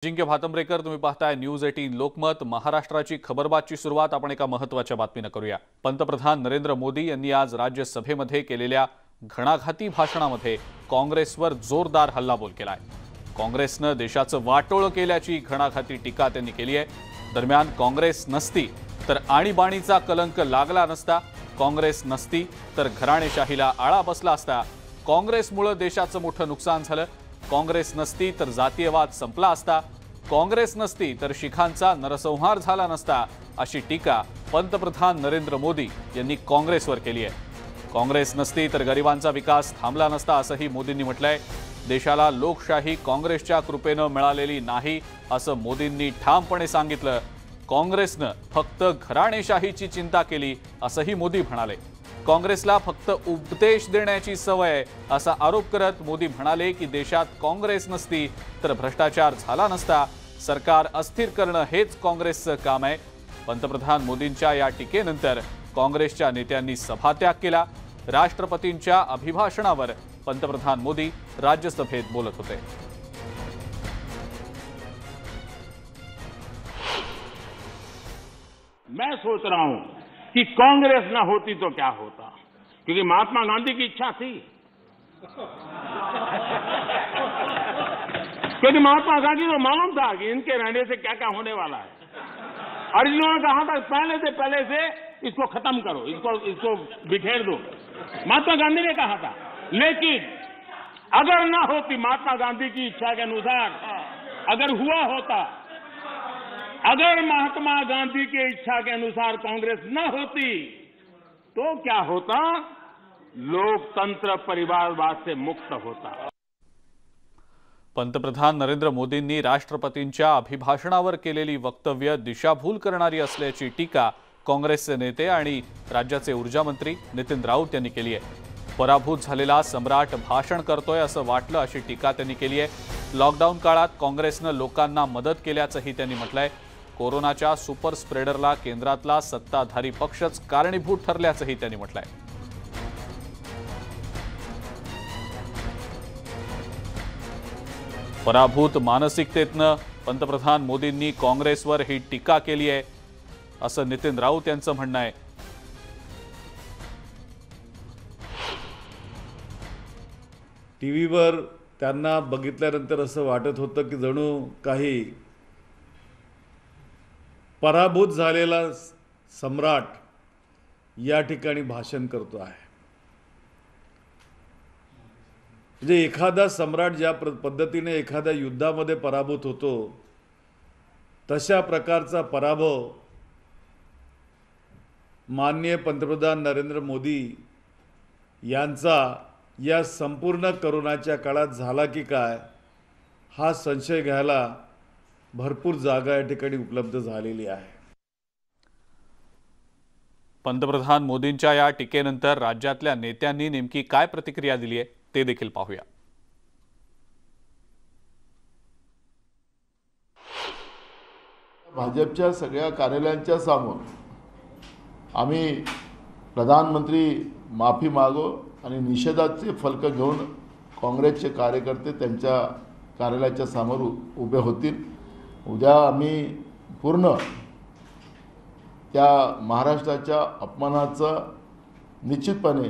जिंके भातंब्रेकर, तुम्ही पाहताय न्यूज 18 लोकमत। महाराष्ट्राची खबरबातची सुरुवात आपण एका महत्त्वाच्या बातमीने करूया। पंतप्रधान नरेंद्र मोदी यांनी आज राज्यसभेमध्ये केलेल्या घणाघाती भाषणामध्ये काँग्रेसवर जोरदार हल्लाबोल केलाय। काँग्रेसने देशाचं वाटोळ केल्याची घणाघाती टीका त्यांनी केली आहे। दरम्यान काँग्रेस नसती तर आणीबाणीचा कलंक लागला नसता, काँग्रेस नसती तर घराणेशाहीला आळा बसला असता, काँग्रेसमुळे देशाचं मोठं नुकसान झालं, काँग्रेस नसती तर जातीयवाद संपला असता, काँग्रेस नसती तर शिखांचा नरसंहार झाला नसता, अशी टीका पंतप्रधान नरेंद्र मोदी यांनी काँग्रेसवर केली आहे। काँग्रेस नसती तर गरिबांचा विकास थांबला नसता, असंही मोदींनी म्हटलंय। देशाला लोकशाही काँग्रेसच्या कृपेने मिळालेली नाही, असं मोदींनी ठामपणे सांगितलं। काँग्रेसनं फक्त घराणेशाहीची चिंता केली, असंही मोदी म्हणाले। काँग्रेसला फक्त उपदेश देण्याची सवय आहे, असा आरोप करत मोदी म्हणाले की देशात काँग्रेस नसती तर भ्रष्टाचार झाला नसता, सरकार अस्थिर करणं हेच काँग्रेसचं काम आहे। पंतप्रधान मोदींच्या या टीकेनंतर काँग्रेसच्या नेत्यांनी सभात्याग केला। राष्ट्रपतींच्या अभिभाषणावर पंतप्रधान मोदी राज्यसभेत बोलत होते। मैं सोच रहा हूं कि कांग्रेस न होती तो क्या होता, क्योंकि महात्मा गांधी की इच्छा थी। क्योंकि महात्मा गांधी को मालूम था कि इनके रहने से क्या क्या होने वाला है, और इन्होंने कहा था पहले से इसको खत्म करो, इसको बिखेर दो। महात्मा गांधी ने कहा था। लेकिन अगर न होती महात्मा गांधी की इच्छा के अनुसार, अगर हुआ होता, अगर महात्मा गांधी की इच्छा के अनुसार कांग्रेस न होती तो क्या होता? लोकतंत्र परिवारवाद से मुक्त होता। पंतप्रधान नरेंद्र मोदींनी राष्ट्रपतींच्या अभिभाषणावर केलेली वक्तव्य दिशाभूल करणारी असल्याची टीका काँग्रेसचे नेते आणि राज्याचे ऊर्जा मंत्री नितीन राऊत यांनी केली आहे। पराभूत झालेला सम्राट भाषण करतोय असं वाटलं, अशी टीका त्यांनी केली आहे। लॉकडाऊन काळात काँग्रेसने लोकांना मदत केल्याचंही त्यांनी म्हटलंय। कोरोनाच्या सुपर स्प्रेडरला केंद्रातला सत्ताधारी पक्षच कारणीभूत ठरल्याचंही त्यांनी म्हटलंय। पराभूत मानसिकतेतनं पंतप्रधान मोदींनी काँग्रेसवर ही टीका केली आहे, असं नितीन राऊत यांचं म्हणणं आहे। टीव्हीवर त्यांना बघितल्यानंतर असं वाटत होतं की जणू काही पराभूत झालेला सम्राट या ठिकाणी भाषण करतो आहे। म्हणजे एखादा सम्राट ज्या पद्धतीने एखाद्या युद्धामध्ये पराभूत होतो, तशा प्रकारचा पराभव माननीय पंतप्रधान नरेंद्र मोदी यांचा या संपूर्ण कोरोनाच्या काळात झाला की काय, हा संशय घ्यायला भरपूर जागा या ठिकाणी उपलब्ध झालेली आहे। पंतप्रधान मोदींच्या या टीकेनंतर राज्यातल्या नेत्यांनी नेमकी काय प्रतिक्रिया दिली आहे ते देखील पाहूया। भाजपच्या सगळ्या कार्यालयांच्या समोर आम्ही प्रधानमंत्री माफी मागो आणि निषेधाचे फलक घेऊन काँग्रेसचे कार्यकर्ते त्यांच्या कार्यालयाच्या समोर उभे होतील। उद्या आम्ही पूर्ण त्या महाराष्ट्राच्या अपमानाचा निश्चितपणे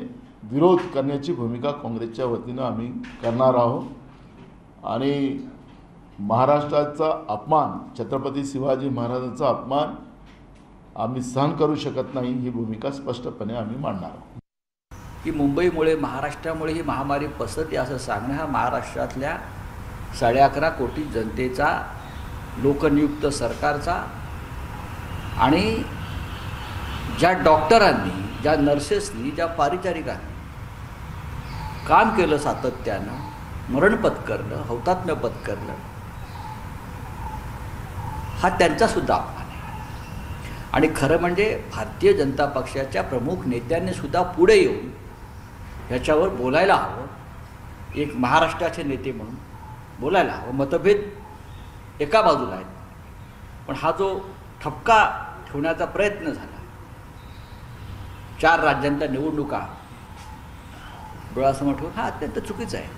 विरोध करण्याची भूमिका काँग्रेसच्या वतीनं आम्ही करणार आहोत। आणि महाराष्ट्राचा अपमान, छत्रपती शिवाजी महाराजांचा अपमान आम्ही सहन करू शकत नाही, ही भूमिका स्पष्टपणे आम्ही मांडणार आहोत। की मुंबईमुळे, महाराष्ट्रामुळे ही महामारी पसरते असं सांगणं हा महाराष्ट्रातल्या 11.5 कोटी जनतेचा, लोकनियुक्त सरकारचा आणि ज्या डॉक्टरांनी, ज्या नर्सेसनी, ज्या परिचारिकांनी काम केलं, सातत्यानं मरण पत्करलं, हौतात्म्य पत्करलं, हा त्यांचा सुद्धा अपमान आहे। आणि खरं म्हणजे भारतीय जनता पक्षाच्या प्रमुख नेत्यांनी सुद्धा पुढे येऊन ह्याच्यावर बोलायला हवं। एक महाराष्ट्राचे नेते म्हणून बोलायला हवं। मतभेद एका बाजूला आहेत, पण हा जो ठपका ठेवण्याचा प्रयत्न झाला, 4 राज्यांच्या निवडणुका डोळ्यासमोर ठेवून, हा अत्यंत चुकीचा आहे।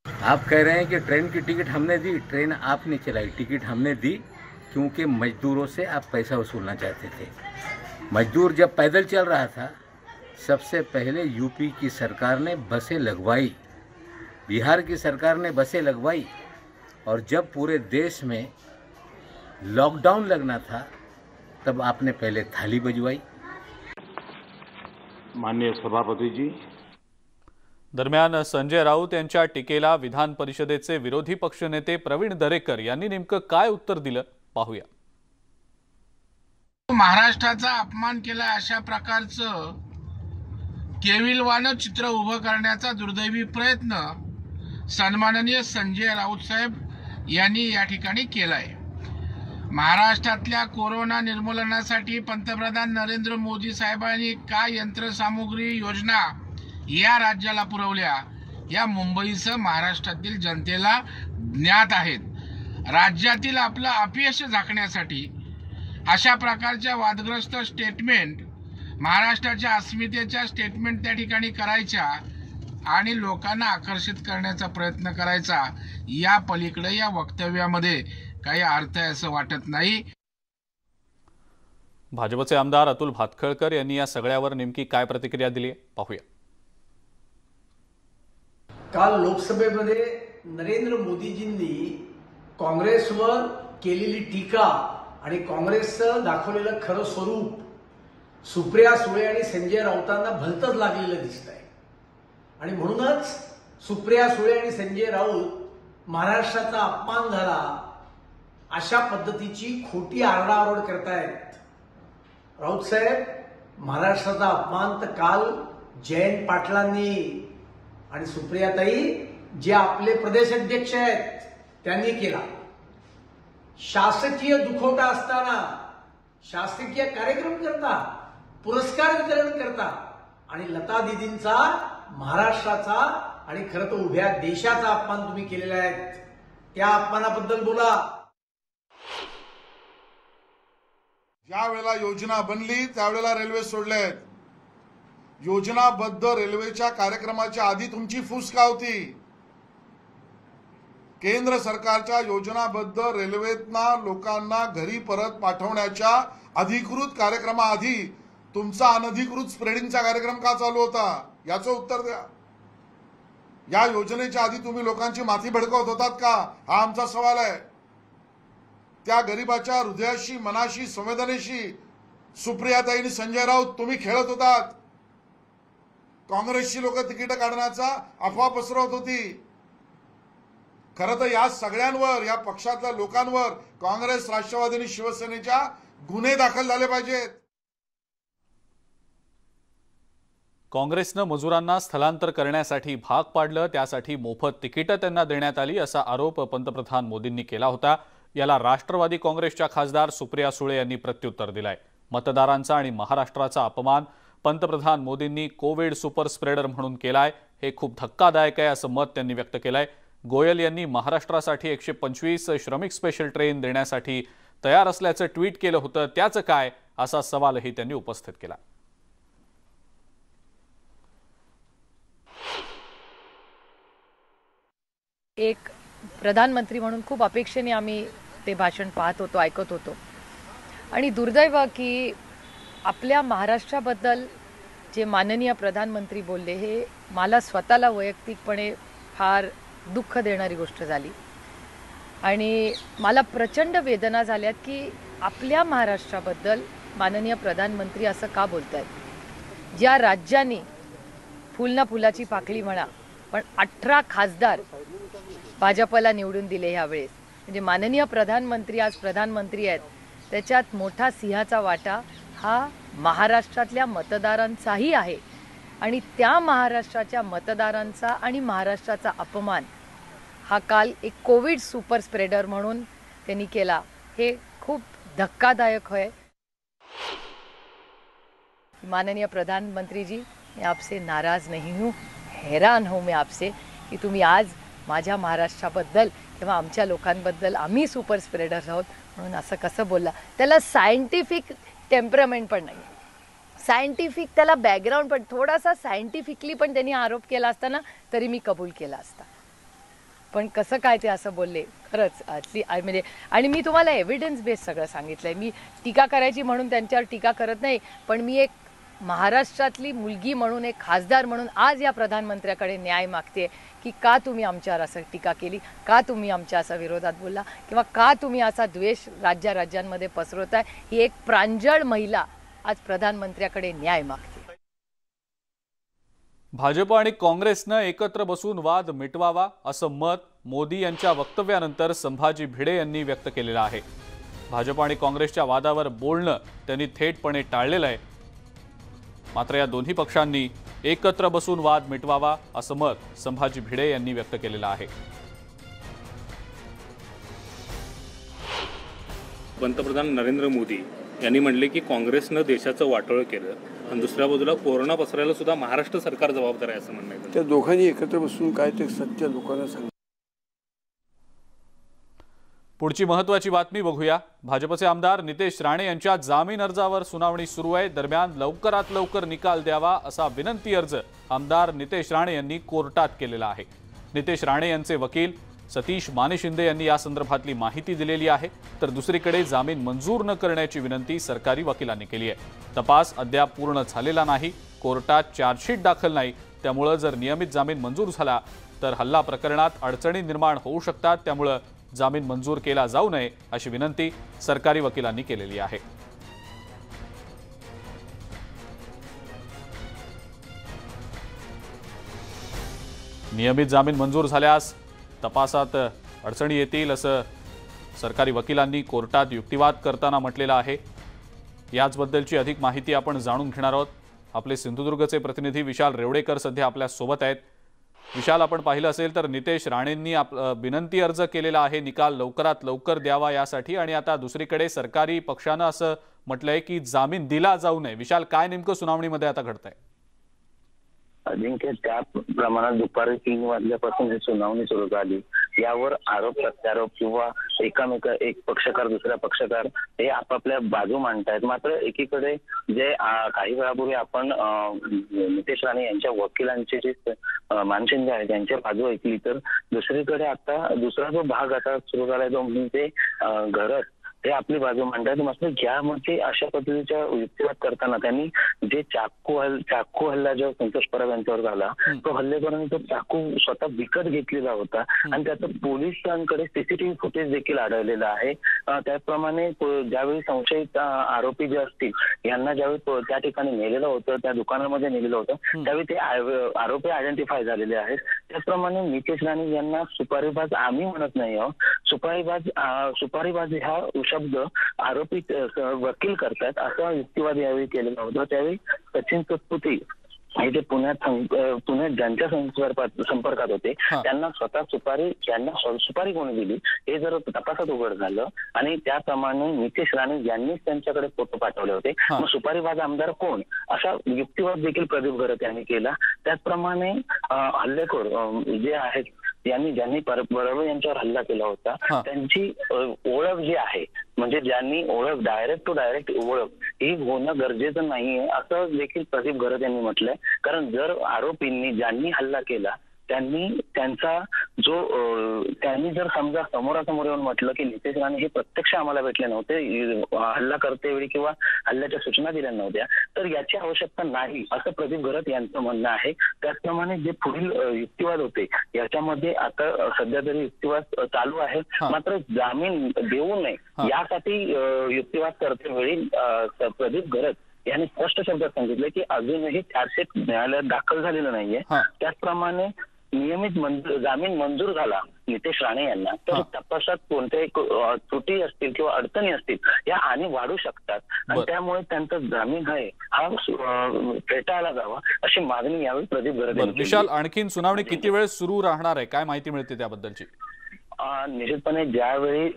आप कह रहे हैं कि ट्रेन की टिकट हमने दी, ट्रेन आपने चलाई, टिकट हमने दी क्योंकि मजदूरों से आप पैसा वसूलना चाहते थे। मजदूर जब पैदल चल रहा था, सबसे पहले यूपी की सरकार ने बसें लगवाई, बिहार की सरकार ने बसें लगवाई, और जब पूरे देश में लॉकडाउन लगना था तब आपने पहले थाली बजवाई। माननीय सभापती जी, दरम्यान संजय राऊत यांच्या टीकेला विधान परिषदेचे विरोधी पक्षनेते प्रवीण दरेकर यांनी नेमकं काय उत्तर दिलं पाहूया। महाराष्ट्राचा अपमान केला अशा प्रकारचं केविलवानं चित्र उभं करण्याचा दुर्दैवी प्रयत्न सन्माननीय संजय राऊत साहेब यांनी या ठिकाणी केलाय। महाराष्ट्रातल्या कोरोना निर्मूलनासाठी पंतप्रधान नरेंद्र मोदी साहेबांनी काय यंत्रसामुग्री योजना या राज्याला पुरवल्या या मुंबईसह महाराष्ट्रातील जनतेला ज्ञात आहेत। राज्यातील आपलं अपयश झाकण्यासाठी अशा प्रकारच्या वादग्रस्त स्टेटमेंट, महाराष्ट्राच्या अस्मितेच्या स्टेटमेंट त्या ठिकाणी करायच्या आणि लोकांना आकर्षित करण्याचा प्रयत्न करायचा, या पलीकडे या वक्तव्यामध्ये काही अर्थ आहे असं वाटत नाही। भाजपचे आमदार अतुल भातखळकर यांनी या सगळ्यावर नेमकी काय प्रतिक्रिया दिली पाहूया। काल लोकसभेमध्ये नरेंद्र मोदीजींनी काँग्रेसवर केलेली टीका आणि काँग्रेसचं दाखवलेलं खरं स्वरूप सुप्रिया सुळे आणि संजय राऊतांना भलतंच लागलेलं दिसतंय, आणि म्हणूनच सुप्रिया सुळे आणि संजय राऊत महाराष्ट्राचा अपमान झाला अशा पद्धतीची खोटी आरडाओरड करतायत। राऊत साहेब, महाराष्ट्राचा अपमान तर काल जयंत पाटलांनी आणि सुप्रियाताई जे आपले प्रदेश अध्यक्ष आहेत त्यांनी केला। शासकीय दुखवटा असताना शासकीय कार्यक्रम करता, पुरस्कार वितरण करता आणि लता दीदींचा, महाराष्ट्राचा आणि खरं तर उभ्या देशाचा अपमान तुम्ही केलेला आहे। त्या अपमानाबद्दल बोला। ज्या वेळेला योजना बनली त्यावेळेला रेल्वे सोडल्या आहेत। योजनाबद्ध रेल्वेच्या कार्यक्रमाच्या आधी तुमची फूस का होती? केंद्र सरकारच्या योजनाबद्ध रेल्वेतना लोकांना घरी परत पाठवण्याच्या अधिकृत कार्यक्रमाआधी तुमचा अनधिकृत स्प्रेडिंगचा कार्यक्रम का चालू होता? याचं उत्तर द्या। या योजनेच्या आधी तुम्ही लोकांची माथी भडकवत होतात का? हा आमचा सवाल आहे। त्या गरीबाच्या हृदयाशी, मनाशी, संवेदनेशी सुप्रियाताईंनी, संजय राऊत तुम्ही खेळत होतात। काँग्रेसची लोक तिकीट काढण्याचा अफवा पसरवत होती। खरं तर या सगळ्यांवर, या पक्षातल्या लोकांवर काँग्रेस, राष्ट्रवादी आणि शिवसेनेच्या गुन्हे दाखल झाले पाहिजेत। काँग्रेसनं मजुरांना स्थलांतर करण्यासाठी भाग पाडलं, त्यासाठी मोफत तिकीटं त्यांना देण्यात आली असा आरोप पंतप्रधान मोदींनी केला होता। याला राष्ट्रवादी काँग्रेसच्या खासदार सुप्रिया सुळे यांनी प्रत्युत्तर दिलंय। मतदारांचा आणि महाराष्ट्राचा अपमान पंतप्रधान मोदींनी कोविड सुपर स्प्रेडर म्हणून केलाय, हे खूप धक्कादायक आहे असं मत त्यांनी व्यक्त केलंय। गोयल यांनी महाराष्ट्रासाठी 125 श्रमिक स्पेशल ट्रेन देण्यासाठी तयार असल्याचं ट्विट केलं होतं, त्याचं काय असा सवालही त्यांनी उपस्थित केला। एक प्रधानमंत्री म्हणून खूप अपेक्षेने आम्ही ते भाषण पाहत होतो, ऐकत होतो, आणि दुर्दैव की आपल्या महाराष्ट्राबद्दल जे माननीय प्रधानमंत्री बोलले हे मला स्वतःला वैयक्तिकपणे फार दुःख देणारी गोष्ट झाली। आणि मला प्रचंड वेदना झाल्यात की आपल्या महाराष्ट्राबद्दल माननीय प्रधानमंत्री असं का बोलतायत। ज्या राज्याने फुल ना फुलाची पाकळी म्हणा, पण 18 खासदार भाजपला निवडून दिले ह्यावेळेस, म्हणजे माननीय प्रधानमंत्री आज प्रधानमंत्री आहेत, त्याच्यात मोठा सिंहाचा वाटा हा महाराष्ट्रातल्या मतदारांचाही आहे। आणि त्या महाराष्ट्राच्या मतदारांचा आणि महाराष्ट्राचा अपमान हा काल एक कोविड सुपर स्प्रेडर म्हणून त्यांनी केला, हे खूप धक्कादायक है। माननीय प्रधानमंत्री जी, मैं आपसे नाराज नहीं हूँ, हैरान हूँ मैं आपसे की तुम्ही आज माझ्या महाराष्ट्राबद्दल किंवा आमच्या लोकांबद्दल आम्ही सुपर स्प्रेडर आहोत म्हणून असं कसं बोलला। त्याला सायंटिफिक टेम्परामेंट पण नाही, सायंटिफिक त्याला बॅकग्राऊंड पण, थोडासा सायंटिफिकली पण त्यांनी आरोप केला असताना तरी मी कबूल केला असता। पण कसं काय ते असं बोलले खरंच म्हणजे आणि मी तुम्हाला एव्हिडन्स बेस सगळं सांगितलंय. मी टीका करायची म्हणून त्यांच्यावर टीका करत नाही, पण मी एक महाराष्ट्रातली मुलगी म्हणून, एक खासदार म्हणून आज या प्रधानमंत्र्याकडे न्याय मागते की का तुम्ही आमच्यावर असं टीका केली, का तुम्ही आमच्या असं विरोधात बोलला, किंवा का तुम्ही असा द्वेष राज्यांमध्ये पसरवताय. ही एक प्रांजळ महिला आज प्रधानमंत्र्याकडे न्याय मागते. भाजप आणि काँग्रेसनं एकत्र बसून वाद मिटवावा असं मत मोदी यांच्या वक्तव्यानंतर संभाजी भिडे यांनी व्यक्त केलेलं आहे. भाजप आणि काँग्रेसच्या वादावर बोलणं त्यांनी थेटपणे टाळलेलं आहे. मात्र या दोन्ही पक्षांनी एकत्र बसून वाद मिटवावा असं मत संभाजी भिडे यांनी व्यक्त केलेलं आहे. पंतप्रधान नरेंद्र मोदी यांनी म्हणले की काँग्रेसनं देशाचं वाटोळं केलं आणि दुसऱ्या बाजूला कोरोना पसरायला सुद्धा महाराष्ट्र सरकार जबाबदार आहे असं म्हणणं आहे. त्या दोघांनी एकत्र बसून काय ते सत्य लोकांना सांग. पुढची महत्त्वाची बातमी बघूया. भाजपचे आमदार नितेश राणे यांच्या जामीन अर्जावर सुनावणी सुरू आहे. दरम्यान लवकरात लवकर निकाल द्यावा असा विनंती अर्ज आमदार नितेश राणे यांनी कोर्टात केलेला आहे. नितेश राणे यांचे वकील सतीश माने शिंदे यांनी या संदर्भातली माहिती दिलेली आहे. तर दुसरीकडे जामीन मंजूर न करण्याची विनंती सरकारी वकिलांनी केली आहे. तपास अद्याप पूर्ण झालेला नाही. कोर्टात चार्जशीट दाखल नाही. त्यामुळे जर नियमित जामीन मंजूर झाला तर हल्ला प्रकरणात अडचणी निर्माण होऊ शकतात. त्यामुळे जामीन मंजूर केला जाऊ नये अशी विनंती सरकारी वकिलांनी केलेली आहे. नियमित जामीन मंजूर झाल्यास तपासात अडचणी येतील असं सरकारी वकिलांनी कोर्टात युक्तिवाद करताना म्हटलेलं आहे. याचबद्दलची अधिक माहिती आपण जाणून घेणार आहोत. आपले सिंधुदुर्गचे प्रतिनिधी विशाल रेवडेकर सध्या आपल्या सोबत आहेत. विशाल, आपण पाहिलं असेल तर नितेश राणेंनी विनंती अर्ज केलेला आहे निकाल लवकरात लवकर द्यावा यासाठी, आणि आता दुसरीकडे सरकारी पक्षानं असं म्हटलंय की जामीन दिला जाऊ नये. विशाल, काय नेमकं सुनावणीमध्ये आता घडतंय? अजिंक्य, त्या प्रमाणात दुपारी 3 वाजल्यापासून ही सुनावणी सुरू झाली. यावर आरोप प्रत्यारोप किंवा एक पक्षकार दुसऱ्या पक्षकार हे आपापल्या बाजू मांडतायत. मात्र एकीकडे जे काही वेळापूर्वी आपण नितेश राणे यांच्या वकिलांचे जे मान शिंदे आहेत त्यांच्या बाजू ऐकली, तर दुसरीकडे आता दुसरा जो भाग आता सुरू झालाय तो म्हणजे घरत ते आपली बाजू मांडतात. मात्र यामध्ये अशा पद्धतीच्या युक्तिवाद करताना त्यांनी जे चाकू हल्ला जो संतोष परब यांच्यावर झाला, तो हल्लेखोरांनी तो चाकू स्वतः विकत घेतलेला होता आणि त्याचं पोलिसांकडे सीसीटीव्ही फुटेज देखील आढळलेलं आहे. त्याचप्रमाणे ज्यावेळी संशयित आरोपी जे असतील यांना ज्यावेळी त्या ठिकाणी नेलेलं होतं, त्या दुकानामध्ये नेलेलं होतं, त्यावेळी ते आरोपी आयडेंटिफाय झालेले आहेत. त्याचप्रमाणे नितेश राणे यांना सुपारीबाज आम्ही म्हणत नाही आहोत. सुपारीबाज हा शब्द आरोपी वकील करतात असा युक्तिवाद यावेळी केलेला होता. त्यावेळी सचिन सत्पुते हे जे पुण्यात ज्यांच्या संपर्कात होते त्यांना स्वतः सुपारी कोणी दिली हे जर तपासात उघड झालं आणि त्याप्रमाणे नितेश राणे यांनीच त्यांच्याकडे फोटो पाठवले होते, मग सुपारीबाज आमदार कोण असा युक्तिवाद देखील प्रदीप घरत यांनी केला. त्याचप्रमाणे हल्लेखोर जे आहेत ज्यांनी परब यांच्यावर हल्ला केला होता त्यांची ओळख जी आहे, म्हणजे ज्यांनी ओळख डायरेक्ट टू डायरेक्ट ओळख ही होणं गरजेचं नाहीये असं देखील प्रदीप घरत यांनी म्हटलंय. कारण जर आरोपींनी ज्यांनी हल्ला केला त्यांनी जर समजा समोरासमोर येऊन म्हटलं की नितेश राणे हे प्रत्यक्ष आम्हाला भेटले नव्हते, हल्ला करतेवेळी किंवा हल्ल्याच्या सूचना दिल्या नव्हत्या, तर याची आवश्यकता नाही असं प्रदीप घरत यांचं म्हणणं आहे. त्याचप्रमाणे जे पुढील युक्तिवाद होते याच्यामध्ये आता सध्या तरी युक्तिवाद चालू आहे. मात्र जामीन देऊ नये यासाठी युक्तिवाद करतेवेळी प्रदीप घरत यांनी स्पष्ट शब्दात सांगितलं की अजूनही चार्जशीट न्यायालयात दाखल झालेलं नाहीये. त्याचप्रमाणे नियमित जामीन मंजूर झाला नितेश राणे यांना तर तपासात कोणत्याही त्रुटी असतील किंवा अडचणी असतील या आणि वाढू शकतात आणि त्यामुळे त्यांचा जामीन आहे हा फेटाळला जावा अशी मागणी यावेळी प्रदीप घरत यांनी. विशाल, आणखीन सुनावणी किती वेळ सुरू राहणार आहे, काय माहिती मिळते त्याबद्दलची? निश्चितपणे ज्यावेळी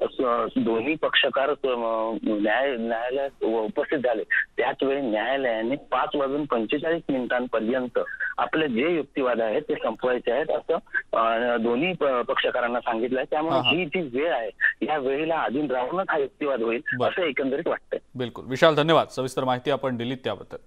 दोन्ही पक्षकार न्यायालयात उपस्थित झाले त्याच वेळी न्यायालयाने 5:45 आपले जे युक्तिवाद आहेत ते संपवायचे आहेत असं दोन्ही पक्षकारांना सांगितलंय. त्यामुळे ही जी वेळ आहे या वेळेला अधीन राहूनच हा युक्तिवाद होईल असं एकंदरीत वाटतंय. बिलकुल विशाल, धन्यवाद. सविस्तर माहिती आपण दिलीत त्याबद्दल.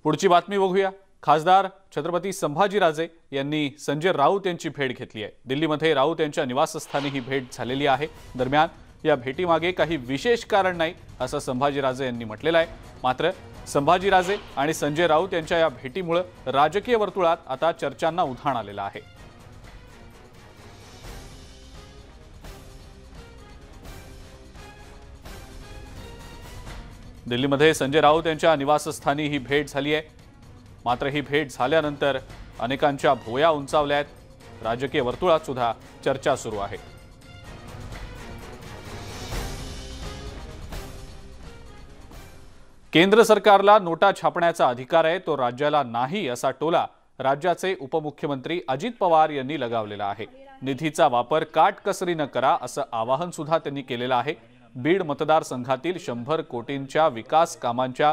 पुढची बातमी बघूया। खासदार छत्रपती संभाजीराजे यांनी संजय राऊत यांची भेट घेतली आहे। दिल्लीमध्ये राऊत यांच्या निवासस्थानी ही भेट झालेली आहे। दरम्यान या भेटीमागे काही विशेष कारण नाही असं संभाजीराजे यांनी म्हटलेलं आहे। मात्र संभाजीराजे आणि संजय राऊत यांच्या या भेटीमुळे राजकीय वर्तुळात आता चर्चांना उधाण आलेलं आहे। दिल्लीमध्ये संजय राऊत यांच्या निवासस्थानी ही भेट झाली आहे। मात्र ही भेट झाल्यानंतर अनेकांच्या भुवया उंचावल्या आहेत। राजकीय वर्तुळात सुद्धा चर्चा सुरू आहे। केंद्र सरकारला नोटा छापण्याचा अधिकार आहे, तो राज्याला नाही असा टोला राज्याचे उपमुख्यमंत्री अजित पवार यांनी लगावलेला आहे। निधीचा वापर काटकसरीने करा असं आवाहन सुद्धा त्यांनी केलेलं आहे। बीड मतदारसंघातील 100 कोटींच्या विकास कामांच्या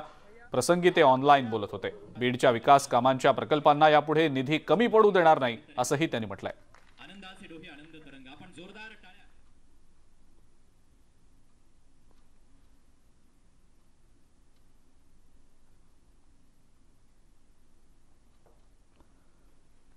प्रसंगी ते ऑनलाईन बोलत होते। बीडच्या विकास कामांच्या प्रकल्पांना यापुढे निधी कमी पडू देणार नाही असंही त्यांनी म्हटलंय।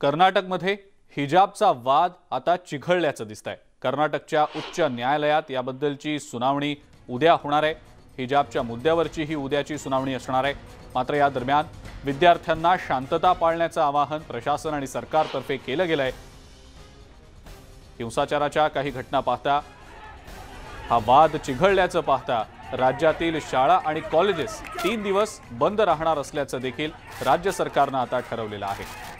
कर्नाटकमध्ये हिजाबचा वाद आता चिघळल्याचं दिसतंय। कर्नाटकच्या उच्च न्यायालयात याबद्दलची सुनावणी उद्या होणार आहे। हिजाबच्या मुद्द्यावरची ही उद्याची सुनावणी असणार आहे। मात्र या दरम्यान विद्यार्थ्यांना शांतता पाळण्याचं आवाहन प्रशासन आणि सरकारतर्फे केलं गेलंय। हिंसाचाराच्या काही घटना पाहता हा वाद चिघळल्याचं पाहता राज्यातील शाळा आणि कॉलेजेस 3 दिवस बंद राहणार असल्याचं देखील राज्य सरकारनं आता ठरवलेलं आहे।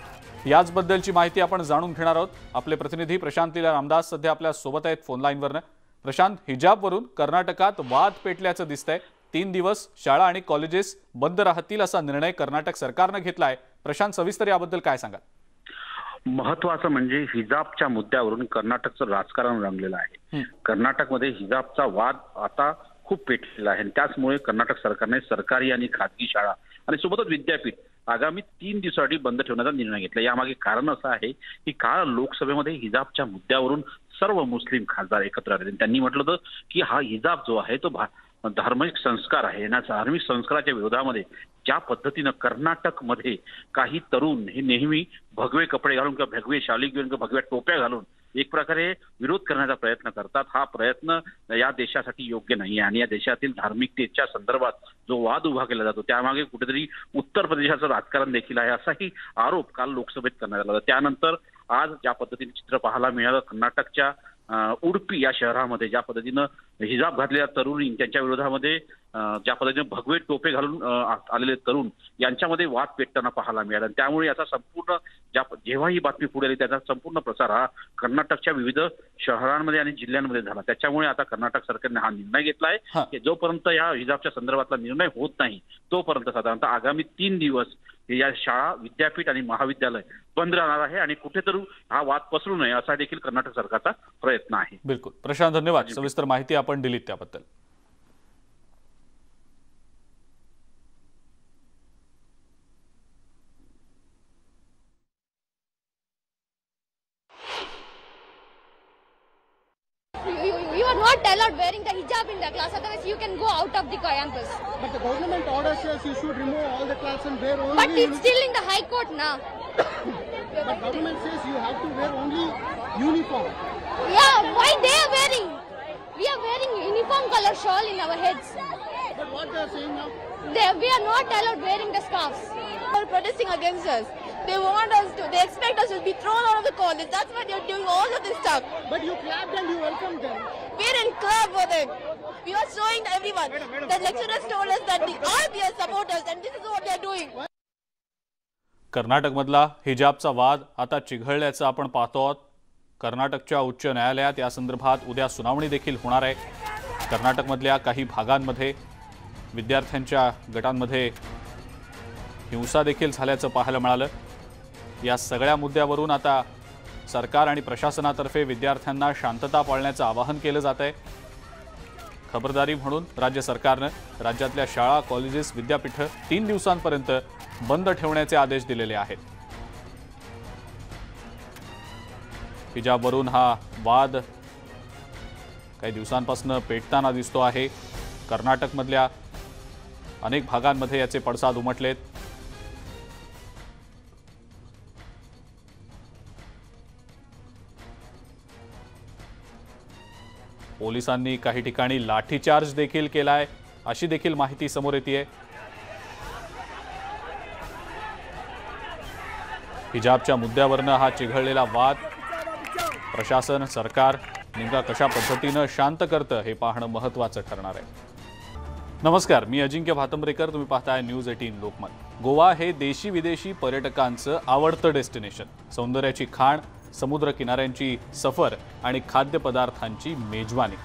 याचबद्दलची माहिती आपण जाणून घेणार आहोत। आपले प्रतिनिधी प्रशांत लीला रामदास सध्या आपल्या सोबत आहेत फोन लाईनवरनं। प्रशांत, हिजाबवरून कर्नाटकात वाद पेटल्याचं दिसतंय। 3 दिवस शाळा आणि कॉलेजेस बंद राहतील असा निर्णय कर्नाटक सरकारनं घेतलाय। प्रशांत, सविस्तर याबद्दल काय सांगा? महत्वाचं म्हणजे हिजाबच्या मुद्द्यावरून कर्नाटकचं राजकारण रंगलेलं आहे। कर्नाटकमध्ये हिजाबचा वाद आता खूप पेटलेला आहे। त्याचमुळे कर्नाटक सरकारने सरकारी आणि खासगी शाळा आणि सोबतच विद्यापीठ आगामी 3 दिवसासाठी बंद ठेवण्याचा निर्णय घेतला। यामागे कारण असं आहे की काल लोकसभेमध्ये हिजाबच्या मुद्द्यावरून सर्व मुस्लिम खासदार एकत्र आले। त्यांनी म्हटलं होतं की हा हिजाब जो आहे तो धार्मिक संस्कार आहे। या धार्मिक संस्काराच्या विरोधामध्ये ज्या पद्धतीनं कर्नाटकमध्ये काही तरुण हे नेहमी भगवे कपडे घालून किंवा भगवे शाली घेऊन किंवा भगव्या टोप्या घालून एक प्रकारे विरोध करण्याचा प्रयत्न करतात, हा प्रयत्न या देशासाठी योग्य नाही आहे। आणि या देशातील धार्मिकतेच्या संदर्भात जो वाद उभा केला जातो त्यामागे कुठेतरी उत्तर प्रदेशाचं राजकारण देखील आहे असाही आरोप काल लोकसभेत करण्यात आला। त्यानंतर आज ज्या पद्धतीने चित्र पाहायला मिळालं कर्नाटकच्या उडपी या शहरामध्ये, ज्या पद्धतीनं हिजाब घातलेल्या तरुणी त्यांच्या विरोधामध्ये ज्या पद्धतीने भगवे टोपे घालून आलेले तरुण यांच्यामध्ये वाद पेटताना पाहायला मिळाला। त्यामुळे याचा संपूर्ण जेव्हा ही बातमी पुढे आली त्याचा संपूर्ण प्रसार हा कर्नाटकच्या विविध शहरांमध्ये आणि जिल्ह्यांमध्ये झाला। त्याच्यामुळे आता कर्नाटक सरकारने हा निर्णय घेतलाय की जोपर्यंत या हिजाबच्या संदर्भातला निर्णय होत नाही तोपर्यंत साधारणतः आगामी 3 दिवस या शाळा, विद्यापीठ आणि महाविद्यालय बंद राहणार आहे आणि कुठेतरी हा वाद पसरू नये असा देखील कर्नाटक सरकारचा प्रयत्न आहे। बिलकुल प्रशांत, धन्यवाद सविस्तर माहिती आपण दिलीत त्याबद्दल। You are not allowed wearing the hijab in the class, otherwise you can go out of the campus. But the government order says you should remove all the clothes and wear only. But it's still in the High Court now. But government says you have to wear only uniform. Yeah, why they are wearing? We are wearing uniform color shawl in our heads. But what they are saying now? We are not allowed wearing the scarves. They are protesting against us. They want us to, they expect us to be thrown out of the college. That's why they are doing all of this stuff. But you clapped and you welcomed them. We didn't clap for them. We are showing everyone. The lecturers told us that the RBS support us and this is what they are doing. कर्नाटकमधला हिजाबचा वाद आता चिघळल्याचं आपण पाहतो आहोत। कर्नाटकच्या उच्च न्यायालयात या संदर्भात उद्या सुनावणी देखील होणार आहे। कर्नाटकमधल्या काही भागांमध्ये विद्यार्थ्यांच्या गटांमध्ये हिंसा देखील झाल्याचं पाहायला मिळालं। या सगळ्या मुद्द्यावरून आता सरकार आणि प्रशासनातर्फे विद्यार्थ्यांना शांतता पाळण्याचं आवाहन केलं जात आहे। खबरदारी म्हणून राज्य सरकारनं राज्यातल्या शाळा, कॉलेजेस, विद्यापीठं 3 दिवसांपर्यंत बंद ठेवण्याचे आदेश दिलेले आहेत। हिजाबवरून हा वाद काही दिवसांपासून पेटताना दिसतो आहे। कर्नाटकमधल्या अनेक भागांमध्ये याचे पडसाद उमटलेत। पोलिसांनी काही ठिकाणी लाठीचार्ज देखील केलाय, अशी देखील माहिती समोर येतेय। हिजाबच्या मुद्द्यावरनं हा चिघळलेला वाद प्रशासन सरकार नेमका कशा पद्धतीनं शांत करतं हे पाहणं महत्त्वाचं ठरणार आहे। नमस्कार, मी अजिंक्य भातंब्रेकर, तुम्ही पाहताय न्यूज 18 लोकमत। गोवा हे देशी विदेशी पर्यटकांचं आवडतं डेस्टिनेशन, सौंदर्याची खाण, समुद्र किनाऱ्यांची सफर आणि खाद्यपदार्थांची मेजवानी।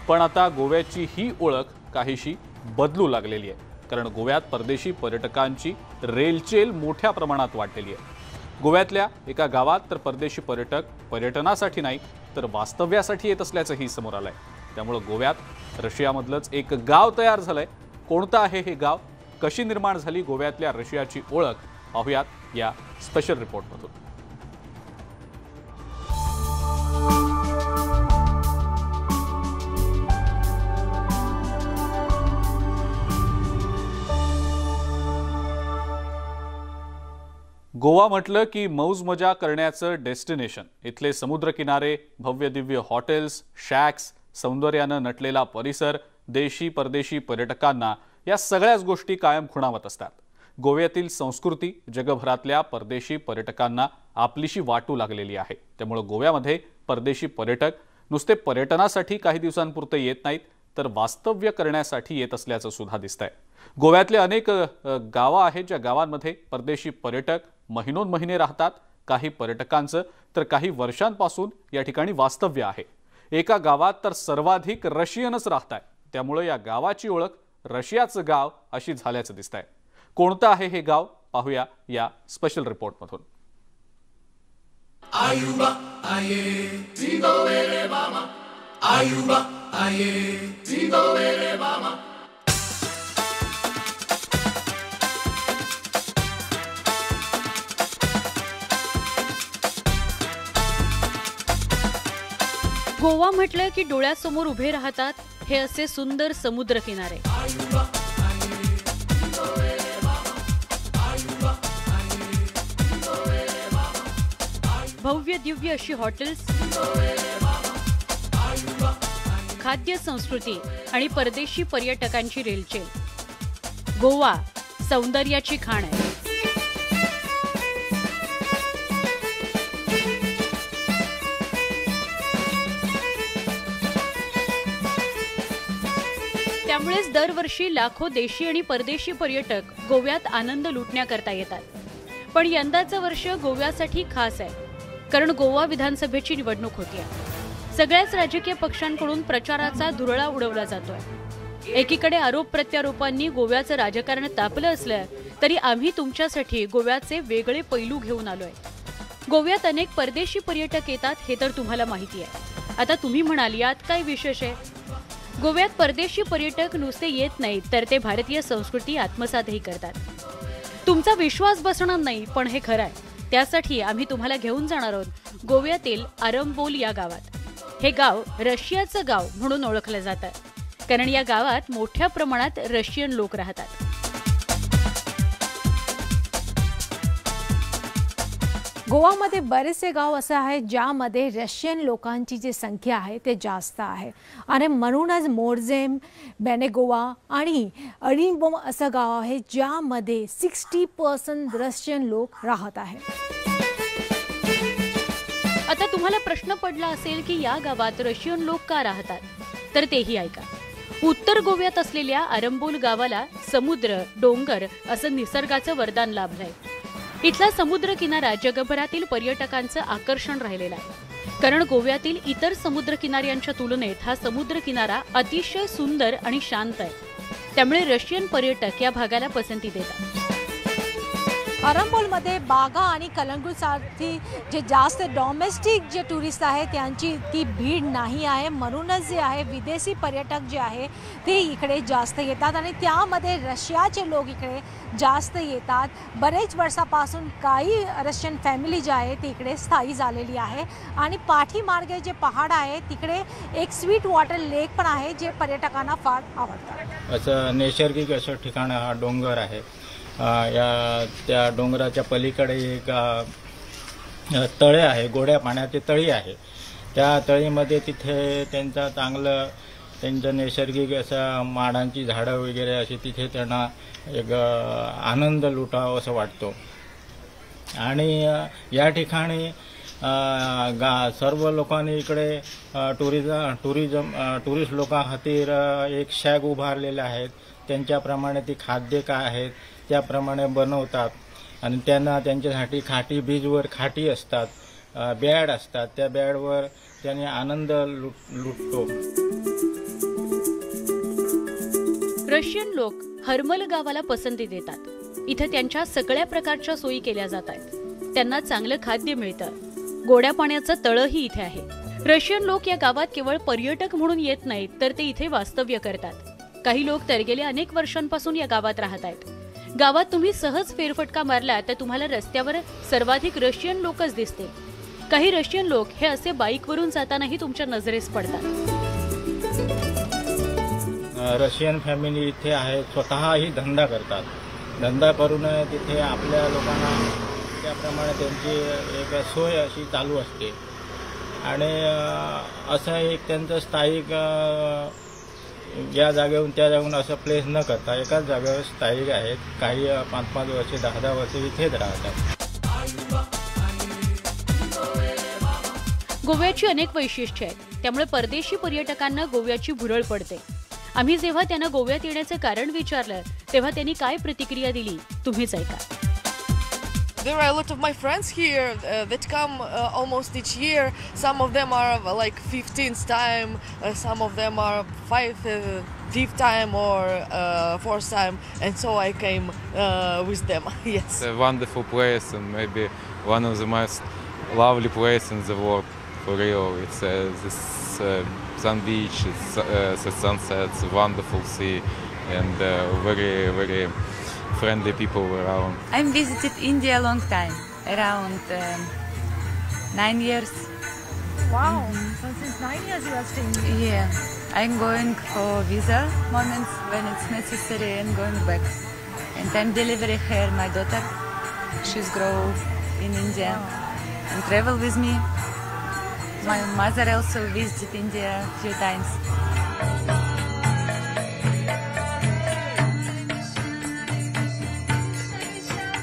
पण आता गोव्याची ही ओळख काहीशी बदलू लागलेली आहे, कारण गोव्यात परदेशी पर्यटकांची रेलचेल मोठ्या प्रमाणात वाढलेली आहे। गोव्यातल्या एका गावात तर परदेशी पर्यटक पर्यटनासाठी नाही तर वास्तव्यासाठी येत असल्याचंही समोर आलंय। त्यामुळे गोव्यात रशियामधलंच एक गाव तयार झालंय। कोणतं आहे हे गाव, कशी निर्माण झाली गोव्यातल्या रशियाची ओळख, पाहूयात या स्पेशल रिपोर्टमधून। गोवा म्हटलं की मौज मजा करण्याचं डेस्टिनेशन। इथले समुद्रकिनारे, भव्य दिव्य हॉटेल्स, शॅक्स, सौंदर्यानं नटलेला परिसर देशी परदेशी पर्यटकांना या सगळ्याच गोष्टी कायम खुणावत असतात। गोव्यातील संस्कृती जगभरातल्या परदेशी पर्यटकांना आपलीशी वाटू लागलेली आहे। त्यामुळे गोव्यामध्ये परदेशी पर्यटक नुसते पर्यटनासाठी काही दिवसांपुरते येत नाहीत तर वास्तव्य करण्यासाठी येत असल्याचं सुद्धा दिसतंय। गोव्यातले अनेक गावं आहेत ज्या गावांमध्ये परदेशी पर्यटक महिनोन्महिने राहतात। काही पर्यटकांचं तर काही वर्षांपासून या ठिकाणी वास्तव्य आहे। एका गावात तर सर्वाधिक रशियनच राहतात, त्यामुळे या गावाची ओळख रशियाचं गाव अशी झाल्याचं दिसतंय। कोणतं आहे हे गाव, पाहूया या स्पेशल रिपोर्टमधून। गोवा म्हटलं की डोळ्यासमोर उभे राहतात हे असे सुंदर समुद्र किनारे। भव्य दिव्य अशी हॉटेल्स, खाद्य संस्कृती आणि परदेशी पर्यटकांची रेलचेल। गोवा सौंदर्याची खाण आहे। त्यामुळेच दरवर्षी लाखो देशी आणि परदेशी पर्यटक गोव्यात आनंद लुटण्याकरता येतात। पण यंदाचं वर्ष गोव्यासाठी खास आहे, कारण गोवा विधानसभेची निवडणूक होतीये। सगळ्याच राजकीय पक्षांकडून प्रचाराचा धुरळा उडवला जातोय। एकीकडे आरोप प्रत्यारोपांनी गोव्याचं राजकारण तापलं असलं तरी आम्ही तुमच्यासाठी गोव्याचे वेगळे पैलू घेऊन आलोय। गोव्यात अनेक परदेशी पर्यटक येतात हे तर तुम्हाला माहिती आहे। आता तुम्ही म्हणाल यात काय विशेष आहे? गोव्यात परदेशी पर्यटक नुसते येत नाहीत तर ते भारतीय संस्कृती आत्मसातही करतात। तुमचा विश्वास बसणार नाही, पण हे खरं आहे। त्यासाठी आम्ही तुम्हाला घेऊन जाणार आहोत गोव्यातील आरंबोल या गावात। हे गाव रशियाचं गाव म्हणून ओळखलं जातं, कारण या गावात मोठ्या प्रमाणात रशियन लोक राहतात। गोवामध्ये बरेचसे गाव असे आहेत ज्यामध्ये रशियन लोकांची जी संख्या आहे ते जास्त आहे आणि म्हणूनच मोर्जेम, बेनेगोवा आणि अरिंबोम असं गाव आहे ज्यामध्ये 60% रशियन लोक राहत आहेत। आता तुम्हाला प्रश्न पडला असेल की या गावात रशियन लोक का राहतात, तर तेही ऐका। उत्तर गोव्यात असलेल्या आरंबोल गावाला समुद्र, डोंगर असं निसर्गाचं वरदान लाभलंय। इथला समुद्र किनारा जगभरातील पर्यटकांचं आकर्षण राहिलेलं आहे, कारण गोव्यातील इतर समुद्र किनाऱ्यांच्या तुलनेत हा समुद्र किनारा अतिशय सुंदर आणि शांत आहे। त्यामुळे रशियन पर्यटक या भागाला पसंती देतात। आरंबोलमध्ये बागा आणि कलंगूटसाठी जे जास्त डोमेस्टिक जे टुरिस्ट आहेत त्यांची इतकी भीड नाही आहे, म्हणूनच जे आहे विदेशी पर्यटक जे आहे ते इकडे जास्त येतात आणि त्यामध्ये रशियाचे लोक इकडे जास्त येतात। बरेच वर्षापासून काही रशियन फॅमिली जे आहे ती इकडे स्थायी झालेली आहे आणि पाठीमार्गे जे पहाड आहे तिकडे एक स्वीट वॉटर लेक पण आहे जे पर्यटकांना फार आवडतात। असं नैसर्गिक असं ठिकाण हा डोंगर आहे। त्या डोंगराच्या पलीकडे एक तळे आहे, गोड्या पाण्याचे तळी आहे। त्या तळीमध्ये तिथे त्यांचा चांगलं त्यांचं नैसर्गिक असं माडांची झाडं वगैरे अशी तिथे त्यांना एक आनंद लुटावा असं वाटतो. आणि या ठिकाणी सर्व लोकांनी इकडे टुरिस्ट लोकां खातीर एक शॅग उभारलेले आहेत. त्यांच्याप्रमाणे ती खाद्य काय आहेत त्याप्रमाणे बनवतात आणि त्यांना त्यांच्यासाठी खाटी बीजवर खाटी असतात, बेड असतात. त्या बेडवर त्यांनी आनंद लुटतो. रशियन लोक हर्मल गावाला पसंती देतात. इथे त्यांच्या सगळ्या प्रकारच्या सोयी केल्या जात आहेत. त्यांना चांगलं खाद्य मिळतं. गोड्या पाण्याचं तळही इथे आहे. रशियन लोक या गावात केवळ पर्यटक म्हणून येत नाहीत, तर ते इथे वास्तव्य करतात. काही लोक तर गेल्या अनेक वर्षांपासून या गावात राहत आहेत. गावात तुम्ही सहज फेरफटका मारला तर तुम्हाला रस्त्यावर सर्वाधिक रशियन लोकच दिसतील. काही रशियन लोक हे असे बाईकवरून जातानाही तुमच्या नजरेस पडतात. रशियन फॅमिली इथे आहेत, स्वतःही धंदा करतात. धंदा करून तिथे आपल्या लोकांना त्याप्रमाणे त्यांची एक सोय अशी चालू असते. आणि असं एक त्यांचं स्थायिक या जागेहून त्या जागेहून असं प्लेस न करता एकाच जागेवर स्थायिक आहेत. काही 5-5 वर्षे 10-10 वर्षे इथेच राहतात. गोव्याची अनेक वैशिष्ट्ये आहेत, त्यामुळे परदेशी पर्यटकांना गोव्याची भुरळ पडते. आम्ही जेव्हा त्यांना गोव्यात येण्याचं कारण विचारलं तेव्हा त्यांनी काय प्रतिक्रिया दिली तुम्हीच ऐका. There are a lot of my friends here that come almost each year. Some of them are like 15th time, some of them are 5th time or 4th time, and so I came with them. Yes. It's a wonderful place and maybe one of the most lovely places in the world for real. It's this sun beach, it's the sunsets, wonderful sea, and very very friendly people around. I visited India a long time, around 9 years. Wow, so since 9 years you are staying here? Yeah, I'm going for visa moments when it's necessary and going back. And I'm delivering here my daughter. She's grow in India and travel with me. My mother also visited India a few times.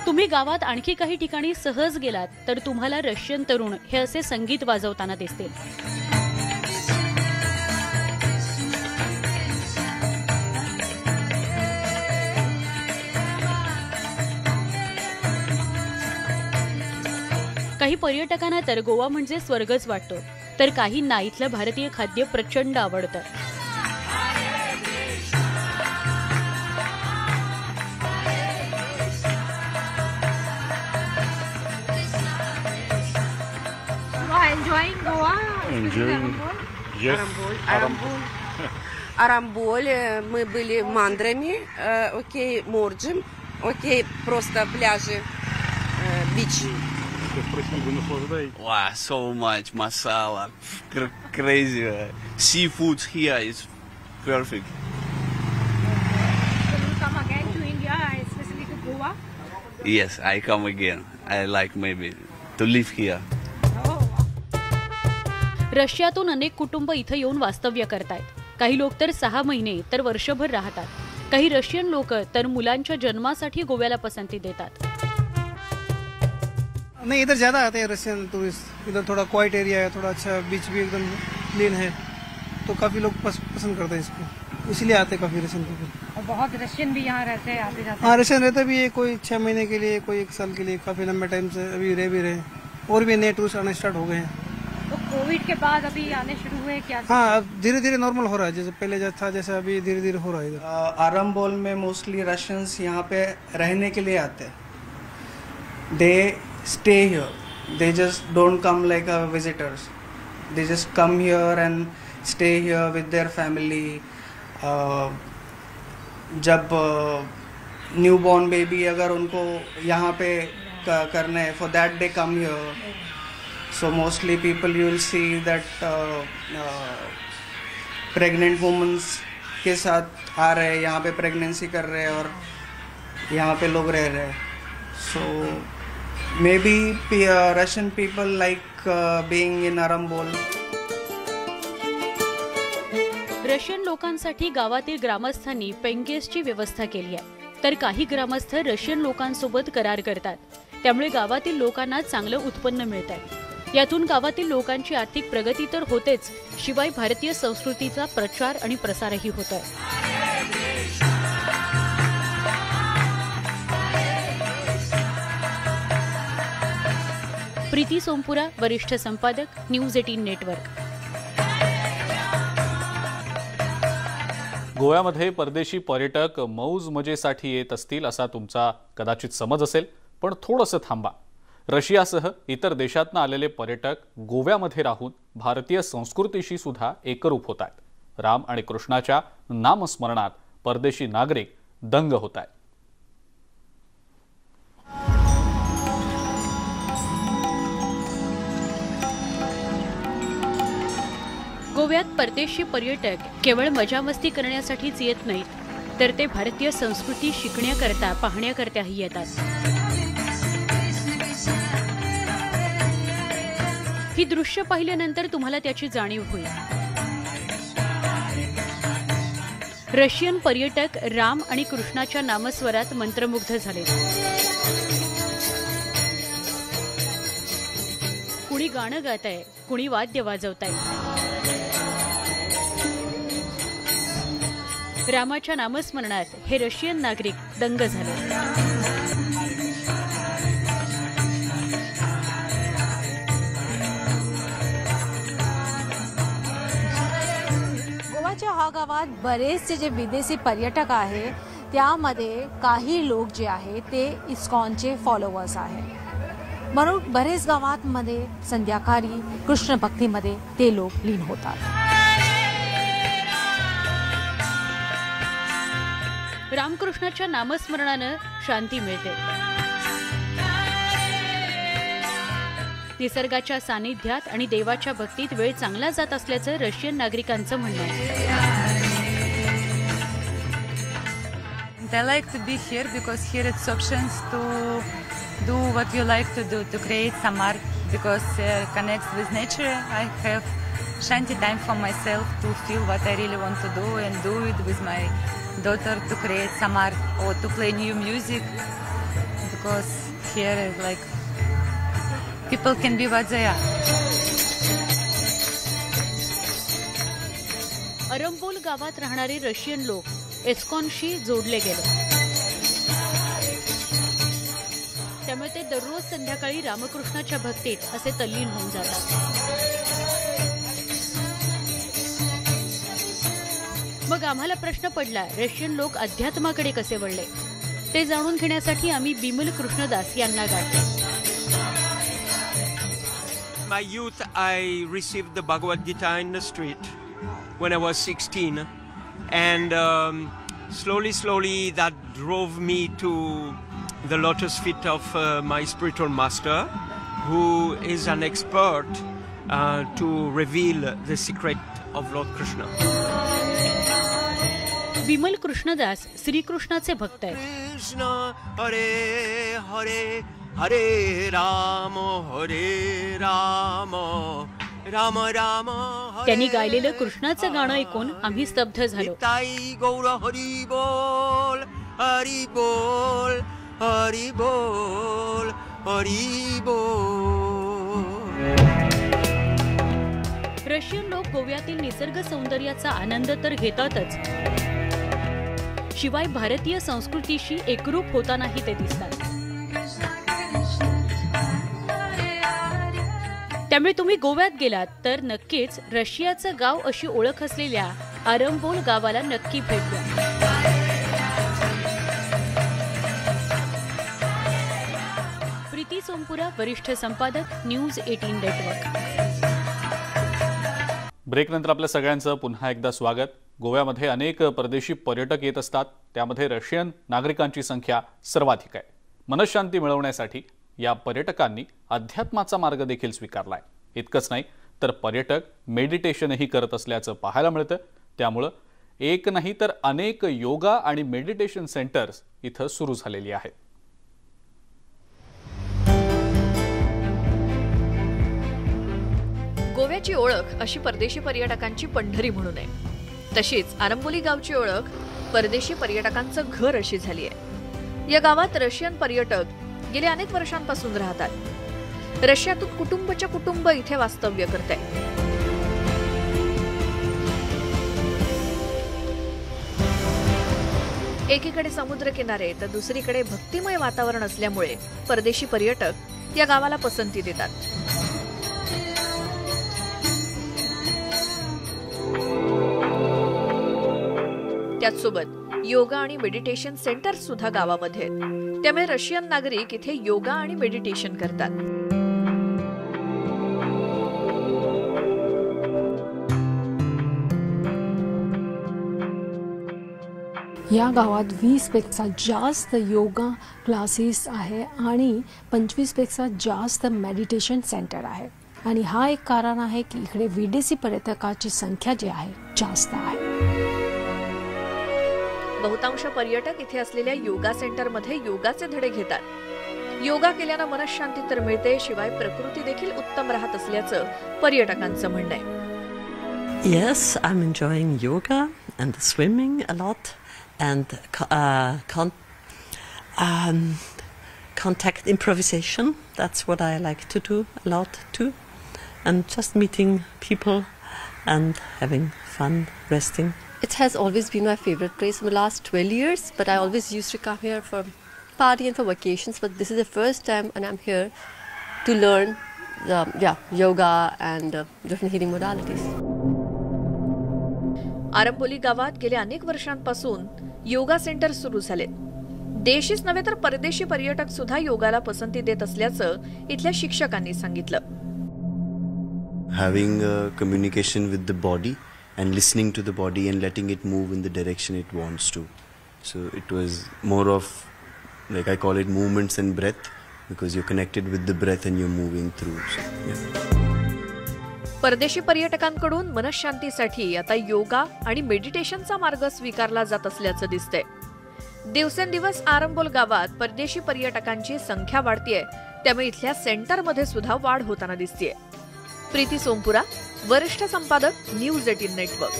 तुम्ही गावात आणखी काही ठिकाणी सहज गेलात तर तुम्हाला Russian तरुण हे असे संगीत वाजवताना दिसतील. काही पर्यटकांना तर गोवा म्हणजे स्वर्गच वाटतो, तर काहींना इथलं भारतीय खाद्य प्रचंड आवडतं. Enjoying Goa? Enjoying. Yes. Арамболь, мы были мандрами, окей, Морджим, окей, просто пляжи, бич. Wow, so much masala, crazy. Seafood here is perfect. Will you come again to India, especially to Goa? Yes, I come again. I like maybe to live here. रशियातून अनेक कुटुंब इथं येऊन वास्तव्य करतायत. काही लोक तर 6 महिने तर वर्षभर राहतात. काही रशियन लोक तर मुलांच्या जन्मासाठी गोव्याला पसंती देतात. नहीं, इधर ज़्यादा आते हैं रशियन टूरिस्ट. इधर थोड़ा क्वाइट एरिया है, थोड़ा अच्छा बीच भी एकदम क्लीन है, तो काफ़ी लोग पसंद करते हैं इसको, इसलिए आते हैं काफ़ी रशियन पीपल. और बहुत रशियन भी यहाँ रहते हैं, आते जाते. हाँ, रशियन रहते भी है, कोई 6 महीने के लिए, कोई 1 साल के लिए, काफ़ी लंबे टाइम से अभी रह भी रहे हैं. और भी नए टूरिस्ट आने स्टार्ट हो गए हैं. तो कोविड के बाद अभी आने शुरू हुए क्या? हाँ, अब धीरे धीरे नॉर्मल हो रहा है, जैसे पहले जैसा था जैसे अभी धीरे धीरे हो रहा है इधर. आरंबोल में मोस्टली रशियंस यहाँ पे रहने के लिए आते हैं. They stay here, they just don't come like visitors. They just come here end stay here with their family. जब न्यू बॉर्न बेबी अगर उनको यहाँ पे करना है, for that they come here. So mostly people you will see that pregnant women के साथ आ रहे हैं, यहाँ पे प्रेगनेंसी कर रहे हैं और यहाँ पे लोग रह रहे हैं. So maybe Russian people like being in Arambol. Russian लोकांसाठी गावातील ग्रामस्थांनी पेंगेसची व्यवस्था केली आहे, तर काही ग्रामस्थ रशियन लोकांसोबत करार करतात. त्यामुळे गावातील लोकांना चांगलं उत्पन्न मिळत आहे. यातून गावातील लोकांची आर्थिक प्रगती तर होतेच, शिवाय भारतीय संस्कृतीचा प्रचार आणि प्रसारही होतोय. प्रीती सोमपुरा, वरिष्ठ संपादक, न्यूज 18 नेटवर्क. गोव्यामध्ये परदेशी पर्यटक मौज मजेसाठी येत असतील असा तुमचा कदाचित समज असेल, पण थोडंसं थांबा. रशियासह इतर देशातून आलेले पर्यटक गोव्यामध्ये राहून भारतीय संस्कृतीशी सुद्धा एकरूप होत आहेत. राम आणि कृष्णाच्या नामस्मरणात परदेशी नागरिक दंग होत आहेत. गोव्यात परदेशी पर्यटक केवळ मजामस्ती करण्यासाठीच येत नाहीत, तर ते भारतीय संस्कृती शिकण्याकरता, पाहण्याकरताही येतात. ही दृश्य पाहिल्यानंतर तुम्हाला त्याची जाणीव होईल. रशियन पर्यटक राम आणि कृष्णाच्या नामस्वरात मंत्रमुग्ध झाले. कुणी गाणं गाताय, कुणी वाद्य वाजवताय. रामाच्या नामस्मरणात हे रशियन नागरिक दंग झाले. गोवाच्या हा गावात बरेचसे जे विदेशी पर्यटक आहे, त्यामध्ये काही लोक जे आहे ते इस्कॉनचे फॉलोअर्स आहे. म्हणून बरेच गावांमध्ये संध्याकाळी कृष्ण भक्तीमध्ये ते लोक लीन होतात. रामकृष्णाच्या नामस्मरणानं शांती मिळते. निसर्गाच्या सानिध्यात आणि देवाच्या भक्तीत वेळ चांगला जात असल्याचं रशियन नागरिकांचं म्हणणं आहे. I like to be here because here it's options to do what you like to do, to create some art because connects with nature. I have shanty time for myself to feel what I really want to do and do it with my daughter to create some art or to play new music because here like people can be what they are. अरंबोल गावात राहणारे Russian लोक एस्कॉनशी जोडले गेले. त्यामुळे ते दररोज संध्याकाळी रामकृष्णाच्या भक्तीत असे तल्लीन होऊन जातात. मग आम्हाला प्रश्न पडला, रशियन लोक अध्यात्माकडे कसे वळले? ते जाणून घेण्यासाठी आम्ही बिमल कृष्णदास यांना गाठले. My youth, I received the Bhagavad Gita in the street when I was 16, and slowly that drove me to the lotus feet of my spiritual master, who is an expert to reveal the secret of Lord Krishna. Bimal Krishnadas श्रीकृष्णाचे भक्त आहेत. कृष्ण हरे हरे हरे राम राम राम. त्यांनी गायलेलं कृष्णाचं गाणं ऐकून आम्ही स्तब्ध झालो. ताई गौर हरी बोल हरी बोल हरी बोल हरी बोल. रशियन लोक गोव्यातील निसर्ग सौंदर्याचा आनंद तर घेतातच, शिवाय भारतीय संस्कृतीशी एकरूप होतानाही ते दिसतात. त्यामुळे तुम्ही गोव्यात गेलात तर नक्कीच रशियाचं गाव अशी ओळख असलेल्या आरंबोल गावाला नक्की भेट द्या. प्रीती सोमपुरा, वरिष्ठ संपादक, न्यूज 18 नेटवर्क. ब्रेकनंतर आपल्या सगळ्यांचं पुन्हा एकदा स्वागत. गोव्यामध्ये अनेक परदेशी पर्यटक येत असतात, त्यामध्ये रशियन नागरिकांची संख्या सर्वाधिक आहे. मनशांती मिळवण्यासाठी या पर्यटकांनी अध्यात्माचा मार्ग देखील स्वीकारलाय. इतकंच नाही तर पर्यटक मेडिटेशनही करत असल्याचं पाहायला मिळतं. त्यामुळं एक नाही तर अनेक योगा आणि मेडिटेशन सेंटर्स इथं सुरू झालेली आहेत. गोव्याची ओळख अशी परदेशी पर्यटकांची पंढरी म्हणून आहे. तशीच आरंबोली गावची ओळख परदेशी पर्यटकांचं घर अशी झाली आहे. या गावात रशियन पर्यटक गेल्या अनेक वर्षांपासून राहतात. रशियातून कुटुंबच्या कुटुंब इथे वास्तव्य करते. एकीकडे समुद्र किनारे तर दुसरीकडे भक्तिमय वातावरण असल्यामुळे परदेशी पर्यटक या गावाला पसंती देतात. त्याचसोबत योगा आणि मेडिटेशन सेंटर सुद्धा गावामध्ये आहेत. त्यामुळे रशियन नागरिक इथे योगा आणि मेडिटेशन करतात. या गावात 20पेक्षा जास्त योगा क्लासेस आहे आणि 25पेक्षा जास्त मेडिटेशन सेंटर आहे. आणि हा एक कारण आहे की इकडे विदेशी पर्यटकाची संख्या जी आहे जास्त आहे. बहुतांश पर्यटक इथे असलेल्या योगा सेंटरमध्ये योगाचे धडे घेतात. योगा केल्यानं मनशांती तर मिळते, शिवाय प्रकृती देखील उत्तम राहत असल्याचं पर्यटकांचं म्हणणं आहे. Yes, I'm enjoying yoga and swimming a lot and contact improvisation. That's what I like to do a lot too. And just meeting people and having fun, resting. It has always been my favorite place for the last 12 years, but I always used to come here for party and for vacations, but this is the first time and I'm here to learn yoga and different healing modalities. आरंबोली गावात गेल्या अनेक वर्षांपासून yoga centre सुरू झाले. देशीच नव्हे तर परदेशी पर्यटक सुद्धा योगाला पसंती देत असल्याचं इथल्या शिक्षकांनी सांगितलं. Having communication with the body and listening to the body and letting it move in the direction it wants to. So it was more of, like I call it, movements and breath, because you're connected with the breath and you're moving through. So, yeah. परदेशी पर्यटकांकडून मनशांतीसाठी आता योगा आणि मेडिटेशनचा मार्ग स्वीकारला जात असल्याचं दिसतंय. दिवसेंदिवस आरंबोल गावात परदेशी पर्यटकांची संख्या वाढतीये, त्यामुळे इथल्या सेंटरमध्ये सुद्धा वाढ होताना दिसतेय. प्रीती सोमपुरा, वरिष्ठ संपादक, न्यूज 18 नेटवर्क.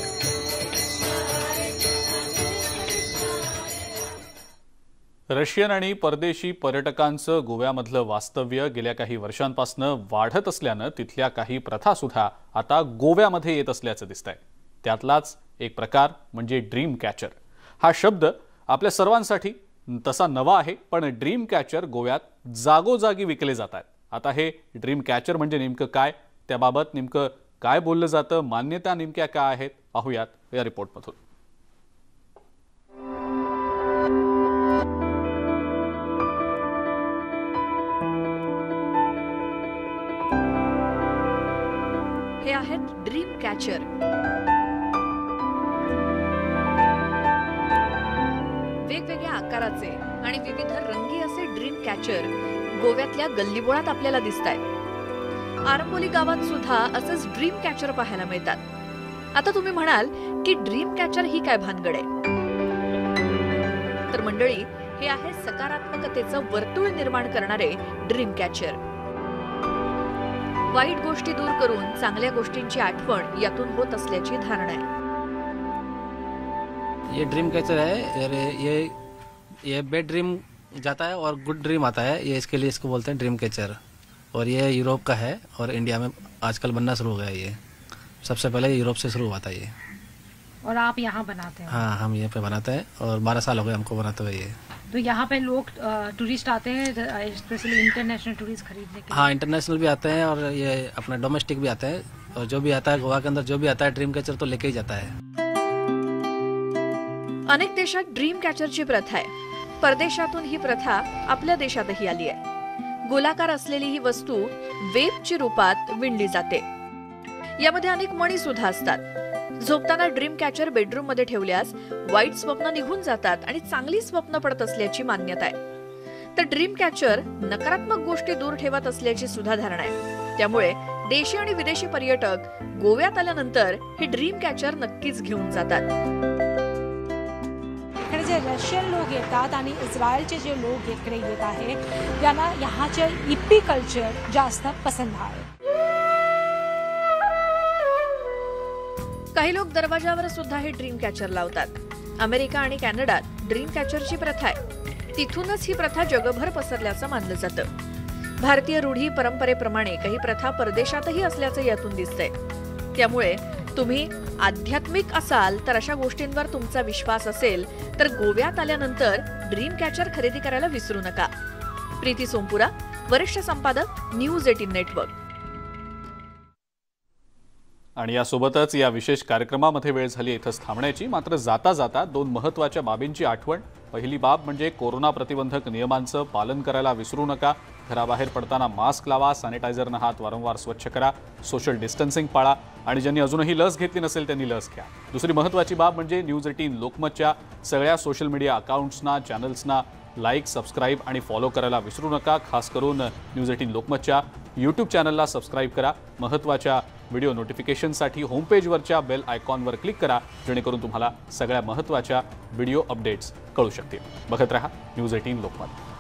रशियन आणि परदेशी पर्यटकांचं गोव्यामधलं वास्तव्य गेल्या काही वर्षांपासून वाढत असल्यानं तिथल्या काही प्रथा सुद्धा आता गोव्यामध्ये येत असल्याचं दिसतंय. त्यातलाच एक प्रकार म्हणजे ड्रीम कॅचर. हा शब्द आपल्या सर्वांसाठी तसा नवा आहे, पण ड्रीम कॅचर गोव्यात जागोजागी विकले जात आहेत. आता हे ड्रीम कॅचर म्हणजे नेमकं काय, त्याबाबत नेमकं काय बोललं जातं, मान्यता नेमक्या काय आहेत, पाहूयात या रिपोर्टमधून. हे आहेत ड्रीम कॅचर. वेगवेगळ्या आकाराचे आणि विविध रंगी असे ड्रीम कॅचर गोव्यातल्या गल्लीबोळात आपल्याला दिसतायत. आरंबोली गावात सुद्धा असेच ड्रीम कॅचर पाहायला मिळतात. आता तुम्ही म्हणाल की ड्रीम कॅचर ही काय भानगड आहे, तर मंडळी, हे आहे सकारात्मकतेचं वर्तुळ निर्माण करणारे ड्रीम कॅचर. वाईट गोष्टी दूर करून चांगल्या गोष्टींची आठवण यातून होत असल्याची धारणा आहे. ये ड्रीम कैचर है, ये बैड ड्रीम जाता है और गुड ड्रीम आता है, ये इसके लिए इसको बोलते हैं ड्रीम कैचर. और ये यूरोप का है और इंडिया में आजकल बनना शुरू हो गया. ये सबसे पहले यूरोप से शुरू हुआ था ये. और आप यहाँ बनाते हैं? हाँ, हम यहाँ पे बनाते हैं और 12 साल हो गए हमको बनाते हुए ये. तो यहाँ पे लोग टूरिस्ट आते हैं, स्पेशली इंटरनेशनल टूरिस्ट खरीदने के लिए? हाँ, इंटरनेशनल भी आते हैं और ये अपना डोमेस्टिक भी आते हैं. और जो भी आता है गोवा के अंदर, जो भी आता है ड्रीम कैचर तो लेके ही जाता है. अनेक देशात ड्रीम कॅचरची प्रथा आहे. परदेशातून ही प्रथा आपल्या देशातही आली आहे. गोलाकार असलेली ही वस्तू वेबची रूपात विणली जाते. यामध्ये अनेक मणी सुद्धा असतात. झोपताना ड्रीम कॅचर बेडरूम मध्ये ठेवल्यास वाईट स्वप्न निघून जातात आणि चांगली स्वप्न पडत असल्याची मान्यता आहे. तर ड्रीम कॅचर नकारात्मक गोष्टी दूर ठेवत असल्याची सुद्धा धारणा आहे. त्यामुळे देशी आणि विदेशी पर्यटक गोव्यात आल्यानंतर हे ड्रीम कॅचर नक्कीच घेऊन जातात. इकडे जे रशियन लोक येतात आणि इस्रायलचे जे लोक इकडे येत आहेत, त्यांना यहाचे हिप्पी कल्चर जास्त पसंत आहे. काही लोक दरवाजावर सुद्धा हे ड्रीम कॅचर लावतात। अमेरिका आणि कॅनडात ड्रीम कॅचरची प्रथा आहे। तिथूनच ही प्रथा जगभर पसरल्याचं मानलं जातं। भारतीय रूढी परंपरेप्रमाणे काही प्रथा परदेशातही असल्याचं यातून दिसतंय। त्यामुळे तुम्ही आध्यात्मिक असाल तर अशा गोष्टींवर तुमचा विश्वास असेल तर गोव्यात आल्यानंतर ड्रीम कॅचर खरेदी करायला विसरू नका। प्रीती सोमपुरा, वरिष्ठ संपादक, न्यूज 18 नेटवर्क। आणि यासोबतच या विशेष कार्यक्रमामध्ये वेळ झाली इथंच थांबण्याची। मात्र जाता जाता दोन महत्त्वाच्या बाबींची आठवण। पहिली बाब म्हणजे कोरोना प्रतिबंधक नियमांचं पालन करायला विसरू नका। घराबाहेर पडताना मास्क लावा, सॅनिटायझरनं हात वारंवार स्वच्छ करा, सोशल डिस्टन्सिंग पाळा आणि ज्यांनी अजूनही लस घेतली नसेल त्यांनी लस घ्या। दुसरी महत्त्वाची बाब म्हणजे न्यूज 18 लोकमतच्या सगळ्या सोशल मीडिया अकाउंट्सना, चॅनल्सना लाईक, सबस्क्राईब आणि फॉलो करायला विसरू नका। खास करून न्यूज 18 लोकमतच्या यूट्यूब चॅनलला सबस्क्राईब करा। महत्त्वाच्या व्हिडिओ नोटिफिकेशनसाठी होमपेजवरच्या बेल आयकॉनवर क्लिक करा, जेणेकरून तुम्हाला सगळ्या महत्त्वाच्या व्हिडिओ अपडेट्स कळू शकतील। बघत रहा न्यूज 18 लोकमत।